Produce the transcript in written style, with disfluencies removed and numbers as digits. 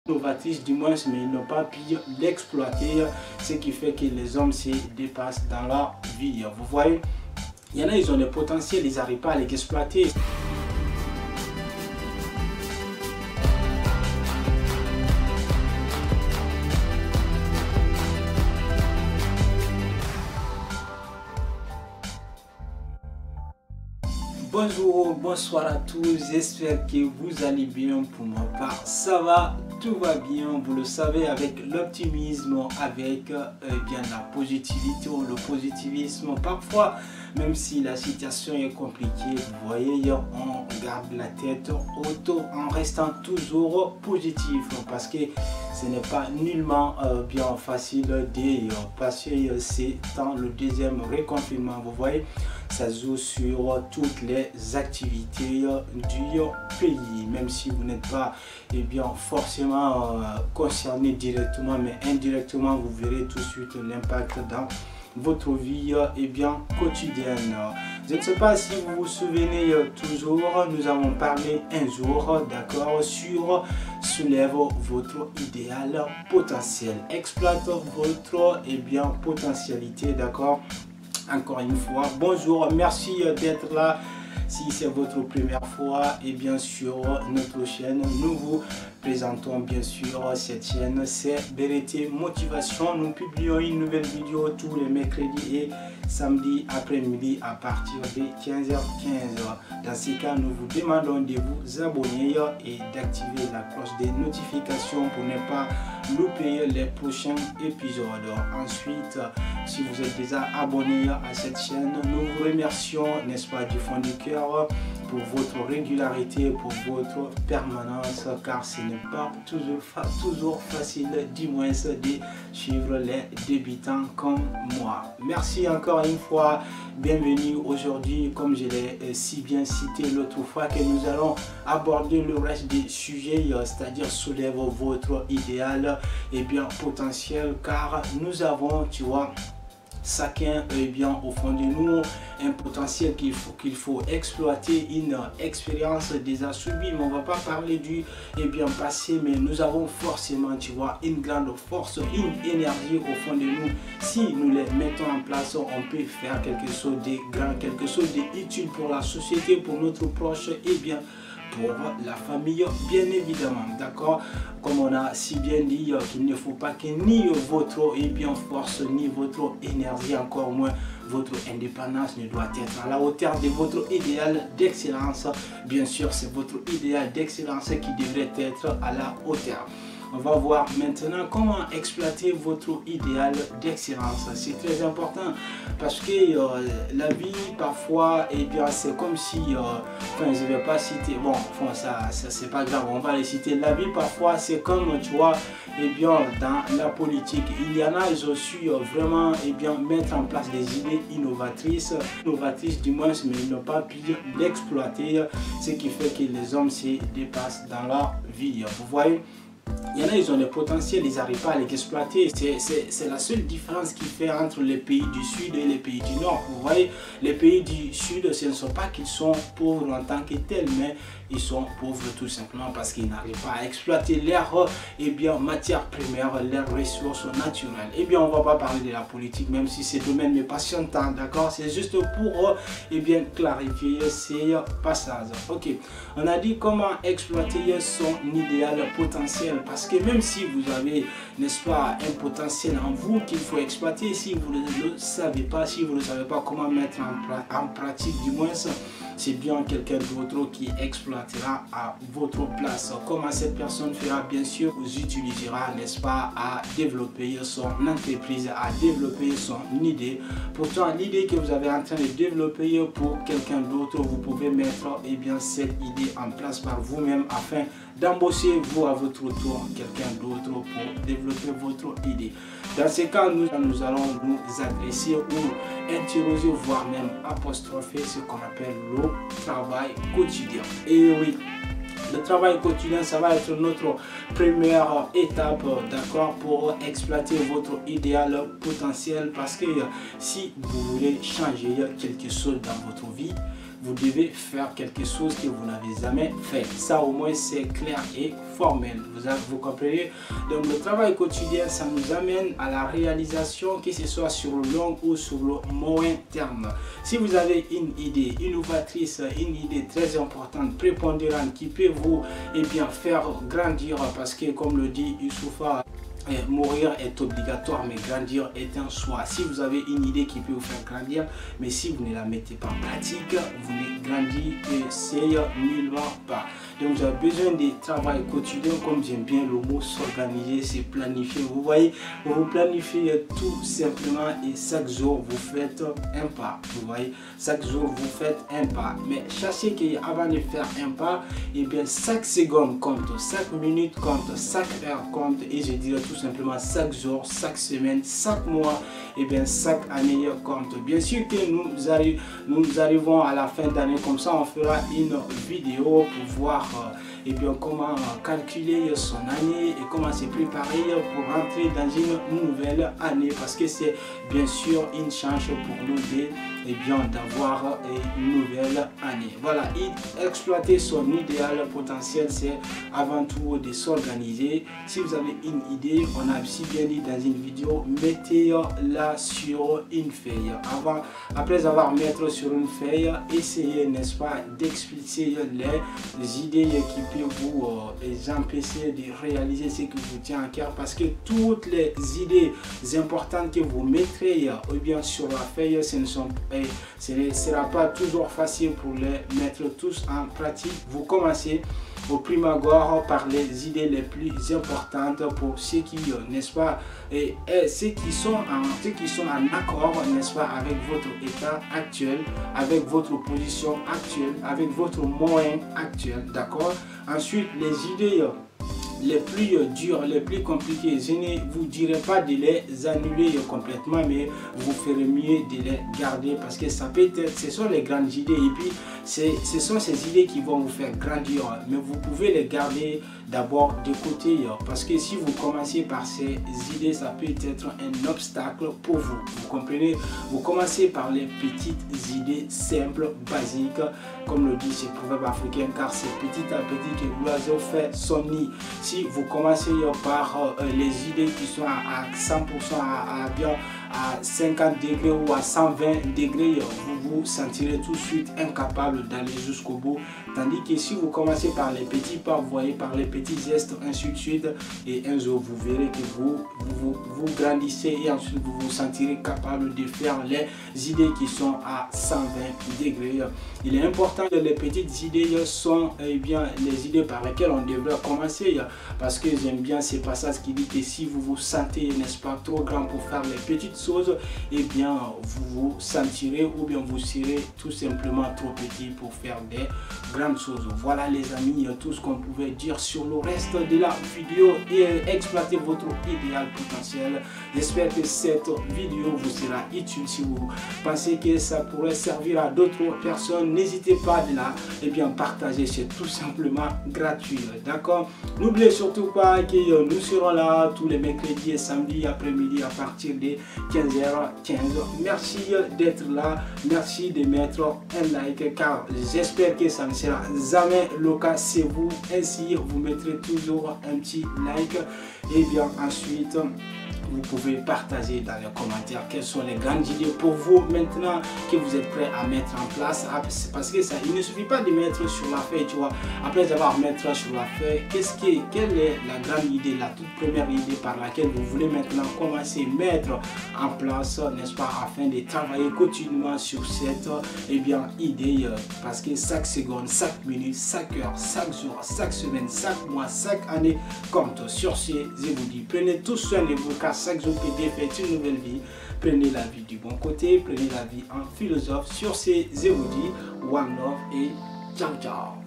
Novatrice du moins, mais ils n'ont pas pu l'exploiter, ce qui fait que les hommes se dépassent dans leur vie. Vous voyez, il y en a, ils ont le potentiel, ils n'arrivent pas à l'exploiter. Bonjour, bonsoir à tous, j'espère que vous allez bien. Pour ma part, ça va, tout va bien, vous le savez, avec l'optimisme, avec bien la positivité ou le positivisme. Parfois, même si la situation est compliquée, vous voyez, on garde la tête haute en restant toujours positif, parce que ce n'est pas nullement bien facile de passer c'est dans le deuxième reconfinement. Vous voyez, ça joue sur toutes les activités du pays, même si vous n'êtes pas bien forcément concerné directement, mais indirectement vous verrez tout de suite l'impact dans votre vie bien quotidienne. Je ne sais pas si vous vous souvenez toujours, nous avons parlé un jour, d'accord, sur soulève votre idéal potentiel, exploite votre bien potentialité, d'accord. Encore une fois, bonjour, merci d'être là. Si c'est votre première fois, et bien sûr notre chaîne, nous vous présentons bien sûr cette chaîne, c'est BRT Motivation. Nous publions une nouvelle vidéo tous les mercredis et samedis après-midi à partir de 15h15. Dans ces cas, nous vous demandons de vous abonner et d'activer la cloche des notifications pour ne pas louper les prochains épisodes. Ensuite, si vous êtes déjà abonné à cette chaîne, nous vous remercions, n'est-ce pas, du fond du cœur pour votre régularité, pour votre permanence, car ce n'est pas toujours facile, du moins, de suivre les débutants comme moi. Merci encore une fois, bienvenue aujourd'hui, comme je l'ai si bien cité l'autre fois, que nous allons aborder le reste des sujets, c'est-à-dire soulève votre idéal et bien potentiel, car nous avons, tu vois, chacun est bien au fond de nous un potentiel qu'il faut exploiter, une expérience déjà subie, mais on va pas parler du bien passé, mais nous avons forcément, tu vois, une grande force, une énergie au fond de nous. Si nous les mettons en place, on peut faire quelque chose de grand, quelque chose d'utile pour la société, pour notre proche et bien pour la famille, bien évidemment, d'accord. Comme on a si bien dit qu'il ne faut pas que ni votre force, ni votre énergie, encore moins votre indépendance, ne doit être à la hauteur de votre idéal d'excellence. Bien sûr, c'est votre idéal d'excellence qui devrait être à la hauteur. On va voir maintenant comment exploiter votre idéal d'excellence. C'est très important parce que la vie parfois, c'est comme si, enfin je ne vais pas citer, bon, ça c'est pas grave, on va les citer. La vie parfois c'est comme, tu vois, dans la politique, il y en a, ils ont su vraiment mettre en place des idées innovatrices du moins, mais ils n'ont pas pu l'exploiter, ce qui fait que les hommes se dépassent dans leur vie. Vous voyez, il y en a, ils ont le potentiel, ils n'arrivent pas à l'exploiter. C'est la seule différence qui fait entre les pays du Sud et les pays du Nord. Vous voyez, les pays du Sud, ce ne sont pas qu'ils sont pauvres en tant que tels, mais ils sont pauvres tout simplement parce qu'ils n'arrivent pas à exploiter leurs matières premières, leurs ressources naturelles. On ne va pas parler de la politique, même si ce domaine me passionne tant, d'accord. C'est juste pour clarifier ces passages. Ok, on a dit comment exploiter son idéal potentiel, parce que même si vous avez, n'est-ce pas, un potentiel en vous qu'il faut exploiter, si vous ne le savez pas, si vous ne savez pas comment mettre en pratique, du moins, c'est bien quelqu'un d'autre qui exploitera à votre place. Comment cette personne fera, bien sûr, vous utilisera, n'est-ce pas, à développer son entreprise, à développer son idée. Pourtant, l'idée que vous avez en train de développer pour quelqu'un d'autre, vous pouvez mettre cette idée en place par vous-même afin d'embaucher vous à votre tour quelqu'un d'autre pour développer votre idée. Dans ce cas, nous allons nous adresser ou interroger, voire même apostropher ce qu'on appelle le travail quotidien. Et oui, le travail quotidien, ça va être notre première étape, d'accord, pour exploiter votre idéal potentiel, parce que si vous voulez changer quelque chose dans votre vie, vous devez faire quelque chose que vous n'avez jamais fait. Ça au moins c'est clair et formel. Vous comprenez? Donc le travail quotidien, ça nous amène à la réalisation, que ce soit sur le long ou sur le moyen terme. Si vous avez une idée innovatrice, une idée très importante, prépondérante, qui peut vous faire grandir, parce que comme le dit Youssoufa, mourir est obligatoire, mais grandir est un choix. Si vous avez une idée qui peut vous faire grandir, mais si vous ne la mettez pas en pratique, vous ne grandissez nullement pas. Donc, vous avez besoin de travail quotidien, comme j'aime bien le mot s'organiser, c'est planifier. Vous voyez, vous planifiez tout simplement et chaque jour vous faites un pas. Vous voyez, chaque jour vous faites un pas. Mais sachez qu'avant de faire un pas, chaque seconde compte, chaque minute compte, chaque heure compte, et je dirais tout simplement chaque jour, chaque semaine, chaque mois, chaque année compte. Bien sûr que nous arrivons à la fin d'année, comme ça on fera une vidéo pour voir comment calculer son année et comment se préparer pour rentrer dans une nouvelle année, parce que c'est bien sûr une chance pour nous d'avoir une nouvelle année. Voilà, exploiter son idéal potentiel, c'est avant tout de s'organiser. Si vous avez une idée, on a si bien dit dans une vidéo, mettez-la sur une feuille. Après avoir mettre sur une feuille, essayez, n'est-ce pas, d'expliquer les idées qui peuvent vous empêcher de réaliser ce que vous tient à cœur, parce que toutes les idées importantes que vous mettrez sur la feuille, ce ne sera pas toujours facile pour les mettre tous en pratique. Vous commencez au prime abord par les idées les plus importantes pour ceux qui, n'est-ce pas, ceux qui sont en accord, n'est-ce pas, avec votre état actuel, avec votre position actuelle, avec votre moyen actuel, d'accord. Ensuite, les idées les plus dures, les plus compliquées, je ne vous dirai pas de les annuler complètement, mais vous ferez mieux de les garder, parce que ça peut être, ce sont les grandes idées, et puis ce sont ces idées qui vont vous faire grandir, mais vous pouvez les garder d'abord de côté, parce que si vous commencez par ces idées, ça peut être un obstacle pour vous. Vous comprenez? Vous commencez par les petites idées simples, basiques, comme le dit ce proverbe africain, car c'est petit à petit que l'oiseau fait son nid. Si vous commencez par les idées qui sont à 100%, à 50 degrés ou à 120 degrés, vous vous sentirez tout de suite incapable d'aller jusqu'au bout. Tandis que si vous commencez par les petits pas, vous voyez, par les petits gestes, ainsi de suite, et un jour vous verrez que vous grandissez, et ensuite vous vous sentirez capable de faire les idées qui sont à 120 degrés. Il est important que les petites idées sont les idées par lesquelles on devrait commencer, parce que j'aime bien ces passages qui disent que si vous vous sentez, n'est-ce pas, trop grand pour faire les petites choses, vous vous sentirez, ou bien vous serez tout simplement trop petit pour faire des grandes choses. Voilà les amis, tout ce qu'on pouvait dire sur le reste de la vidéo, et exploiter votre idéal potentiel. J'espère que cette vidéo vous sera utile. Si vous pensez que ça pourrait servir à d'autres personnes, n'hésitez pas de la partager, c'est tout simplement gratuit, d'accord. N'oubliez surtout pas que nous serons là tous les mercredis et samedis après-midi à partir de 15h15. Merci d'être là, merci de mettre un like, car j'espère que ça ne sera jamais le cas. C'est vous, ainsi vous mettrez toujours un petit like, et ensuite vous pouvez partager dans les commentaires quelles sont les grandes idées pour vous maintenant que vous êtes prêts à mettre en place. Parce que ça, il ne suffit pas de mettre sur la feuille, tu vois. Après avoir mis sur la feuille, quelle est la grande idée, la toute première idée par laquelle vous voulez maintenant commencer à mettre en place, n'est-ce pas, afin de travailler quotidiennement sur cette idée, parce que chaque seconde, chaque minute, chaque heure, chaque jour, chaque semaine, chaque mois, chaque année compte. Sur ce, je vous dis, prenez tout soin de vous, car chaque jour que Dieu fait une nouvelle vie. Prenez la vie du bon côté, prenez la vie en philosophe. Sur ce, je vous dis one love et ciao ciao.